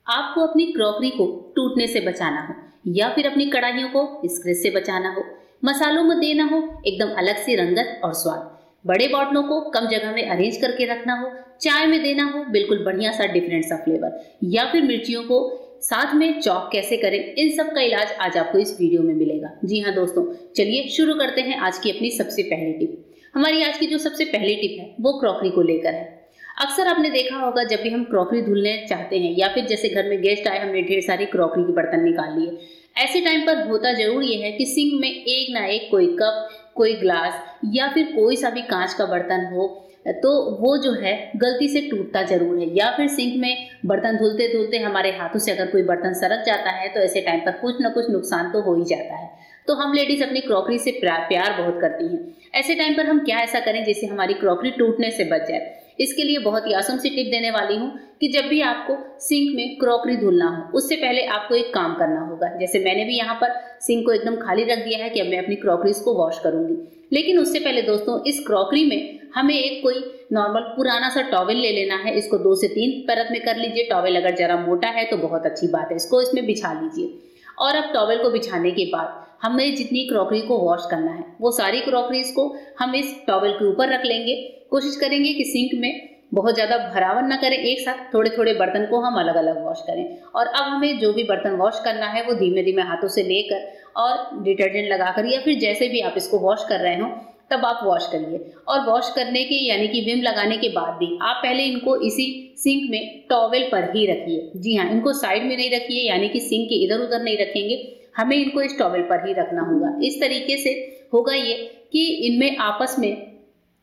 आपको अपनी क्रॉकरी को टूटने से बचाना हो या फिर अपनी कढ़ाइयों को स्क्रैच से बचाना हो, मसालों में देना हो एकदम अलग सी रंगत और स्वाद, बड़े बॉटलों को कम जगह में अरेंज करके रखना हो, चाय में देना हो बिल्कुल बढ़िया सा डिफरेंट सा फ्लेवर, या फिर मिर्चियों को साथ में चॉप कैसे करें, इन सब का इलाज आज आपको इस वीडियो में मिलेगा। जी हाँ दोस्तों, चलिए शुरू करते हैं आज की अपनी सबसे पहली टिप। हमारी आज की जो सबसे पहली टिप है वो क्रॉकरी को लेकर है। अक्सर आपने देखा होगा जब भी हम क्रॉकरी धुलने चाहते हैं या फिर जैसे घर में गेस्ट आए, हमने ढेर सारी क्रॉकरी के बर्तन निकाल लिए, ऐसे टाइम पर होता जरूर ये है कि सिंक में एक ना एक कोई कप, कोई ग्लास या फिर कोई सा भी कांच का बर्तन हो तो वो जो है गलती से टूटता जरूर है, या फिर सिंक में बर्तन धुलते धुलते हमारे हाथों से अगर कोई बर्तन सरक जाता है तो ऐसे टाइम पर कुछ ना कुछ नुकसान तो हो ही जाता है। तो हम लेडीज अपनी क्रॉकरी से प्यार बहुत करती हैं। ऐसे टाइम पर हम क्या ऐसा करें जिससे हमारी क्रॉकरी टूटने से बच जाए। इसके लिए बहुत ही आसान सी टिप देने वाली हूँ कि जब भी आपको सिंक में क्रॉकरी धुलना हो उससे पहले आपको एक काम करना होगा। जैसे मैंने भी यहाँ पर सिंक को एकदम खाली रख दिया है कि अब मैं अपनी क्रॉकरीज को वॉश करूंगी, लेकिन उससे पहले दोस्तों इस क्रॉकरी में हमें एक कोई नॉर्मल पुराना सा टॉवेल ले लेना है। इसको 2 से 3 परत में कर लीजिए। टॉवेल अगर जरा मोटा है तो बहुत अच्छी बात है, इसको इसमें बिछा लीजिए। और अब टॉवेल को बिछाने के बाद हमें जितनी क्रॉकरी को वॉश करना है वो सारी क्रॉकरीज को हम इस टॉवेल के ऊपर रख लेंगे। कोशिश करेंगे कि सिंक में बहुत ज़्यादा भरावन ना करें, एक साथ थोड़े थोड़े बर्तन को हम अलग अलग वॉश करें। और अब हमें जो भी बर्तन वॉश करना है वो धीमे धीमे हाथों से लेकर और डिटर्जेंट लगाकर या फिर जैसे भी आप इसको वॉश कर रहे हो तब आप वॉश करिए। और वॉश करने के यानी कि विम लगाने के बाद भी आप पहले इनको इसी सिंक में टॉवेल पर ही रखिए। जी हाँ, इनको साइड में नहीं रखिए, यानी कि सिंक के इधर उधर नहीं रखेंगे, हमें इनको इस टॉवेल पर ही रखना होगा। इस तरीके से होगा ये कि इनमें आपस में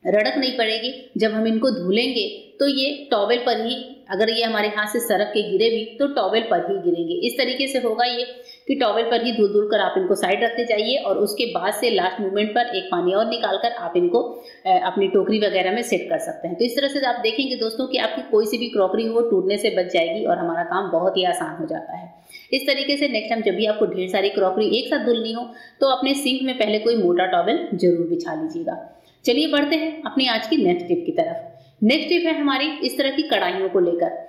रड़क नहीं पड़ेगी। जब हम इनको धुलेंगे तो ये टॉवेल पर ही, अगर ये हमारे हाथ से सरक के गिरे भी तो टॉवेल पर ही गिरेंगे। इस तरीके से होगा ये कि टॉवेल पर ही धुल धुल कर आप इनको साइड रखते जाइए और उसके बाद से लास्ट मोमेंट पर एक पानी और निकालकर आप इनको अपनी टोकरी वगैरह में सेट कर सकते हैं। तो इस तरह से आप देखेंगे दोस्तों कि आपकी कोई सी भी क्रॉकरी हो टूटने से बच जाएगी और हमारा काम बहुत ही आसान हो जाता है। इस तरीके से नेक्स्ट टाइम जब भी आपको ढेर सारी क्रॉकरी एक साथ धुलनी हो तो अपने सिंक में पहले कोई मोटा टॉवेल जरूर बिछा लीजिएगा। चलिए बढ़ते हैं अपनी आज की नेक्स्ट टिप की तरफ। नेक्स्ट टिप है हमारी इस तरह की कढ़ाइयों को लेकर।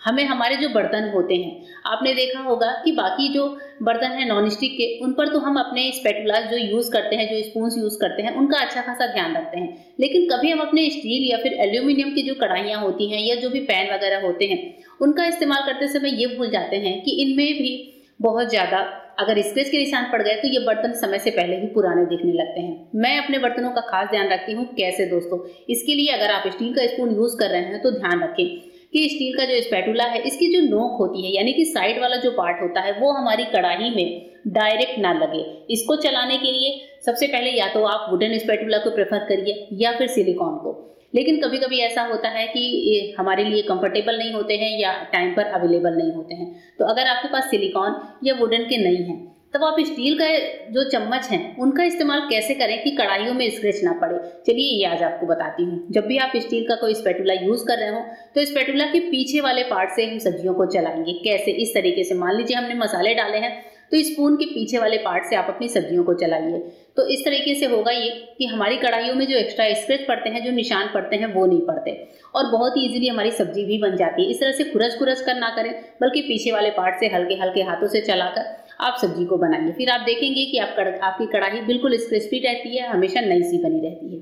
हमें हमारे जो बर्तन होते हैं, आपने देखा होगा कि बाकी जो बर्तन है नॉन स्टिक के, उन पर तो हम अपने स्पैटुला जो यूज करते हैं, जो स्पून्स यूज करते हैं, उनका अच्छा खासा ध्यान रखते हैं। लेकिन कभी हम अपने स्टील या फिर एल्यूमिनियम की जो कढ़ाइयाँ होती हैं या जो भी पैन वगैरह होते हैं उनका इस्तेमाल करते समय ये भूल जाते हैं कि इनमें भी बहुत ज्यादा अगर स्क्रैच के निशान पड़ गए तो ये बर्तन समय से पहले ही पुराने दिखने लगते हैं। मैं अपने बर्तनों का खास ध्यान रखती हूँ। कैसे दोस्तों? इसके लिए अगर आप स्टील का स्पून यूज कर रहे हैं तो ध्यान रखें कि स्टील का जो स्पैटुला है इसकी जो नोक होती है यानी कि साइड वाला जो पार्ट होता है वो हमारी कढ़ाई में डायरेक्ट ना लगे। इसको चलाने के लिए सबसे पहले या तो आप वुडन स्पैटुला को प्रेफर करिए या फिर सिलिकॉन को। लेकिन कभी कभी ऐसा होता है कि ये हमारे लिए कंफर्टेबल नहीं होते हैं या टाइम पर अवेलेबल नहीं होते हैं। तो अगर आपके पास सिलिकॉन या वुडन के नहीं हैं तब आप स्टील का जो चम्मच हैं उनका इस्तेमाल कैसे करें कि कढ़ाइयों में स्क्रैच ना पड़े। चलिए ये आज आपको बताती हूँ। जब भी आप स्टील का कोई स्पैटुला यूज कर रहे हो तो स्पैटुला के पीछे वाले पार्ट से हम सब्जियों को चलाएंगे। कैसे? इस तरीके से मान लीजिए हमने मसाले डाले हैं तो स्पून के पीछे वाले पार्ट से आप अपनी सब्जियों को चलाइए। तो इस तरीके से होगा ये कि हमारी कढ़ाइयों में जो एक्स्ट्रा स्क्रैच पड़ते हैं, जो निशान पड़ते हैं, वो नहीं पड़ते और बहुत ही इजीली हमारी सब्जी भी बन जाती है। इस तरह से खुरच खुरच कर ना करें, बल्कि पीछे वाले पार्ट से हल्के हल्के हाथों से चलाकर आप सब्जी को बनाइए। फिर आप देखेंगे कि आपकी कढ़ाई बिल्कुल क्रिस्पी रहती है, हमेशा नई सी बनी रहती है।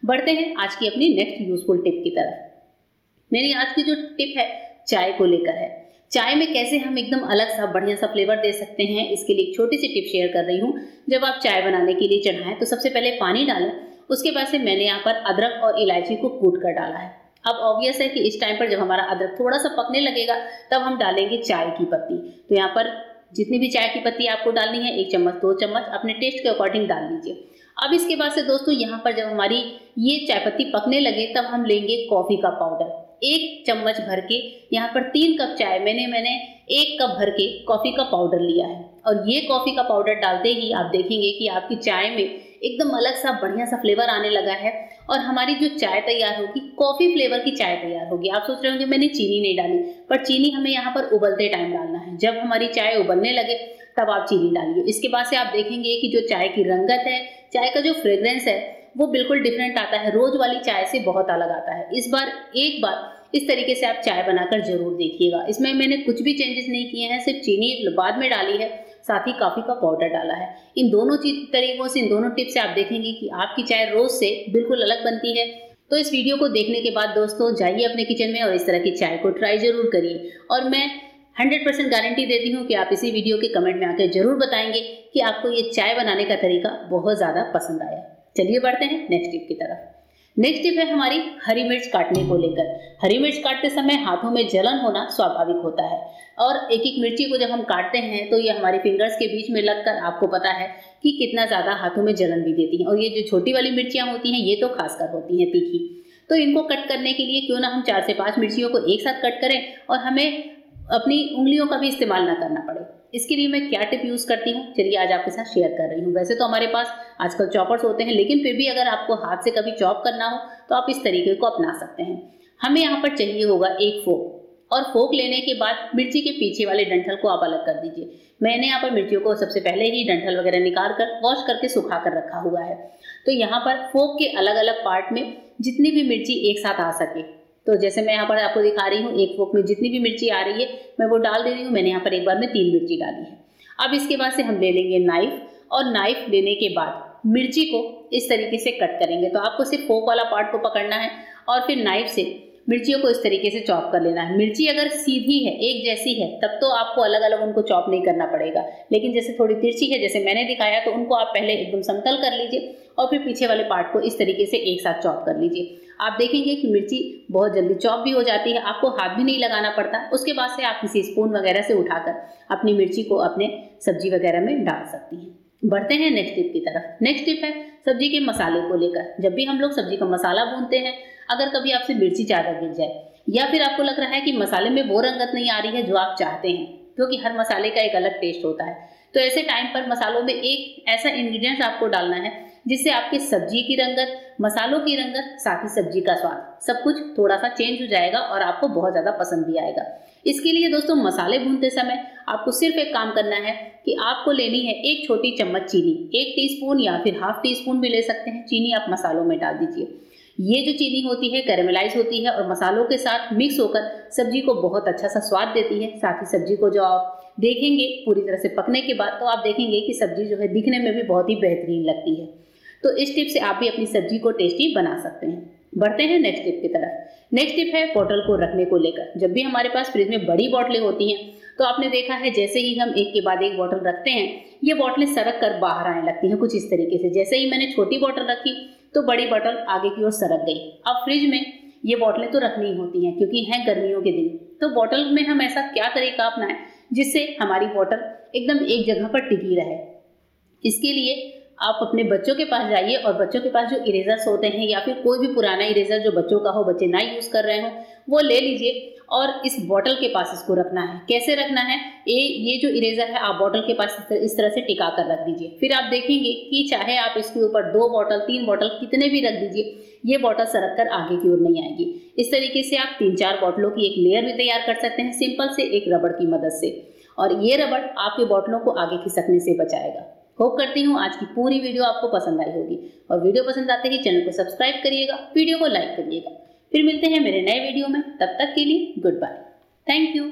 बढ़ते हैं आज की अपनी नेक्स्ट यूजफुल टिप की तरफ। मेरी आज की जो टिप है चाय को लेकर है। चाय में कैसे हम एकदम अलग सा बढ़िया सा फ्लेवर दे सकते हैं, इसके लिए एक छोटी सी टिप शेयर कर रही हूँ। जब आप चाय बनाने के लिए चढ़ाएं तो सबसे पहले पानी डालें, उसके बाद से मैंने यहाँ पर अदरक और इलायची को कूट कर डाला है। अब ऑब्वियस है कि इस टाइम पर जब हमारा अदरक थोड़ा सा पकने लगेगा तब हम डालेंगे चाय की पत्ती। तो यहाँ पर जितनी भी चाय की पत्ती आपको डालनी है 1 चम्मच 2 चम्मच अपने टेस्ट के अकॉर्डिंग डाल लीजिए। अब इसके बाद से दोस्तों यहाँ पर जब हमारी ये चाय पत्ती पकने लगे तब हम लेंगे कॉफी का पाउडर। 1 चम्मच भर के, यहाँ पर 3 कप चाय मैंने 1 कप भर के कॉफी का पाउडर लिया है। और ये कॉफी का पाउडर डालते ही आप देखेंगे कि आपकी चाय में एकदम अलग सा बढ़िया सा फ्लेवर आने लगा है और हमारी जो चाय तैयार होगी कॉफी फ्लेवर की चाय तैयार होगी। आप सोच रहे होंगे मैंने चीनी नहीं डाली, पर चीनी हमें यहाँ पर उबलते टाइम डालना है। जब हमारी चाय उबलने लगे तब आप चीनी डालिए। इसके बाद से आप देखेंगे कि जो चाय की रंगत है, चाय का जो फ्रेग्रेंस है वो बिल्कुल डिफरेंट आता है, रोज वाली चाय से बहुत अलग आता है। एक बार इस तरीके से आप चाय बनाकर जरूर देखिएगा। इसमें मैंने कुछ भी चेंजेस नहीं किए हैं, सिर्फ चीनी बाद में डाली है, साथ ही कॉफी का पाउडर डाला है। इन दोनों तरीकों से, इन दोनों टिप्स से आप देखेंगे कि आपकी चाय रोज से बिल्कुल अलग बनती है। तो इस वीडियो को देखने के बाद दोस्तों जाइए अपने किचन में और इस तरह की चाय को ट्राई जरूर करिए। और मैं 100% गारंटी देती हूँ कि आप इसी वीडियो के कमेंट में आकर जरूर बताएंगे कि आपको ये चाय बनाने का तरीका बहुत ज़्यादा पसंद आया। चलिए बढ़ते हैं नेक्स्ट टिप की तरफ। नेक्स्ट टिप है हमारी हरी मिर्च काटने को लेकर। हरी मिर्च काटते समय हाथों में जलन होना स्वाभाविक होता है और एक एक मिर्ची को जब हम काटते हैं तो ये हमारी फिंगर्स के बीच में लगकर आपको पता है कि कितना ज़्यादा हाथों में जलन भी देती हैं। और ये जो छोटी वाली मिर्चियाँ होती हैं ये तो खासकर होती हैं तीखी। तो इनको कट करने के लिए क्यों ना हम 4 से 5 मिर्चियों को एक साथ कट करें और हमें अपनी उंगलियों का भी इस्तेमाल ना करना पड़े। इसके लिए मैं क्या टिप यूज़ करती हूँ चलिए आज आपके साथ शेयर कर रही हूँ। वैसे तो हमारे पास आजकल चॉपर्स होते हैं, लेकिन फिर भी अगर आपको हाथ से कभी चॉप करना हो तो आप इस तरीके को अपना सकते हैं। हमें यहाँ पर चाहिए होगा एक फोक, और फोक लेने के बाद मिर्ची के पीछे वाले डंठल को आप अलग कर दीजिए। मैंने यहाँ पर मिर्चियों को सबसे पहले ही डंठल वगैरह निकाल कर वॉश करके सुखा कर रखा हुआ है। तो यहाँ पर फोक के अलग अलग पार्ट में जितनी भी मिर्ची एक साथ आ सके, तो जैसे मैं यहाँ पर आपको दिखा रही हूँ, एक फोक में जितनी भी मिर्ची आ रही है मैं वो डाल दे रही हूँ। मैंने यहाँ पर एक बार में 3 मिर्ची डाली है। अब इसके बाद से हम ले लेंगे नाइफ, और नाइफ लेने के बाद मिर्ची को इस तरीके से कट करेंगे। तो आपको सिर्फ फोक वाला पार्ट को पकड़ना है और फिर नाइफ से मिर्चियों को इस तरीके से चॉप कर लेना है। मिर्ची अगर सीधी है, एक जैसी है, तब तो आपको अलग अलग उनको चॉप नहीं करना पड़ेगा, लेकिन जैसे थोड़ी तिरछी है जैसे मैंने दिखाया तो उनको आप पहले एकदम समतल कर लीजिए और फिर पीछे वाले पार्ट को इस तरीके से एक साथ चॉप कर लीजिए। आप देखेंगे कि मिर्ची बहुत जल्दी चॉप भी हो जाती है, आपको हाथ भी नहीं लगाना पड़ता। उसके बाद से आप किसी स्पून वगैरह से उठाकर अपनी मिर्ची को अपने सब्जी वगैरह में डाल सकती हैं। बढ़ते हैं नेक्स्ट टिप की तरफ। नेक्स्ट टिप है सब्जी के मसाले को लेकर। जब भी हम लोग सब्जी का मसाला भूनते हैं, अगर कभी आपसे मिर्ची ज़्यादा गिर जाए या फिर आपको लग रहा है कि मसाले में वो रंगत नहीं आ रही है जो आप चाहते हैं, क्योंकि हर मसाले का एक अलग टेस्ट होता है, तो ऐसे टाइम पर मसालों में एक ऐसा इंग्रेडिएंट्स आपको डालना है जिससे आपकी सब्जी की रंगत, मसालों की रंगत, साथ ही सब्जी का स्वाद सब कुछ थोड़ा सा चेंज हो जाएगा और आपको बहुत ज़्यादा पसंद भी आएगा। इसके लिए दोस्तों मसाले भूनते समय आपको सिर्फ एक काम करना है कि आपको लेनी है 1 छोटी चम्मच चीनी। 1 टीस्पून या फिर हाफ टी स्पून भी ले सकते हैं चीनी आप मसालों में डाल दीजिए। ये जो चीनी होती है कैरेमलाइज होती है और मसालों के साथ मिक्स होकर सब्जी को बहुत अच्छा सा स्वाद देती है। साथ ही सब्जी को जो आप देखेंगे पूरी तरह से पकने के बाद, तो आप देखेंगे कि सब्जी जो है दिखने में भी बहुत ही बेहतरीन लगती है। तो इस टिप से आप भी अपनी सब्जी को टेस्टी बना सकते हैं। बढ़ते हैं नेक्स्ट टिप की तरफ। नेक्स्ट टिप है बोतल को रखने को लेकर। जब भी हमारे पास फ्रिज में बड़ी बोतलें होती हैं तो आपने देखा है जैसे ही हम एक के बाद एक बोतल रखते हैं ये बोतलें सरक कर बाहर आने लगती हैं कुछ इस तरीके से। जैसे ही मैंने छोटी बोतल रखी तो बड़ी बोतल आगे की ओर सरक गई। अब फ्रिज में ये बोतलें तो रखनी ही होती हैं क्योंकि हैं गर्मियों के दिन, तो बोतल में हम ऐसा क्या तरीका अपनाएं जिससे हमारी बोतल एकदम एक जगह पर टिकी रहे। इसके लिए आप अपने बच्चों के पास जाइए और बच्चों के पास जो इरेजर्स होते हैं या फिर कोई भी पुराना इरेजर जो बच्चों का हो, बच्चे ना यूज़ कर रहे हो, वो ले लीजिए और इस बॉटल के पास इसको रखना है। कैसे रखना है, ये जो इरेजर है आप बॉटल के पास इस तरह से टिका कर रख दीजिए। फिर आप देखेंगे कि चाहे आप इसके ऊपर 2 बॉटल 3 बॉटल कितने भी रख दीजिए, ये बॉटल सरक कर आगे की ओर नहीं आएगी। इस तरीके से आप 3-4 बॉटलों की एक लेयर भी तैयार कर सकते हैं सिंपल से एक रबड़ की मदद से, और ये रबड़ आपके बॉटलों को आगे खिसकने से बचाएगा। होप करती हूँ आज की पूरी वीडियो आपको पसंद आई होगी, और वीडियो पसंद आते ही चैनल को सब्सक्राइब करिएगा, वीडियो को लाइक करिएगा। फिर मिलते हैं मेरे नए वीडियो में, तब तक के लिए गुड बाय, थैंक यू।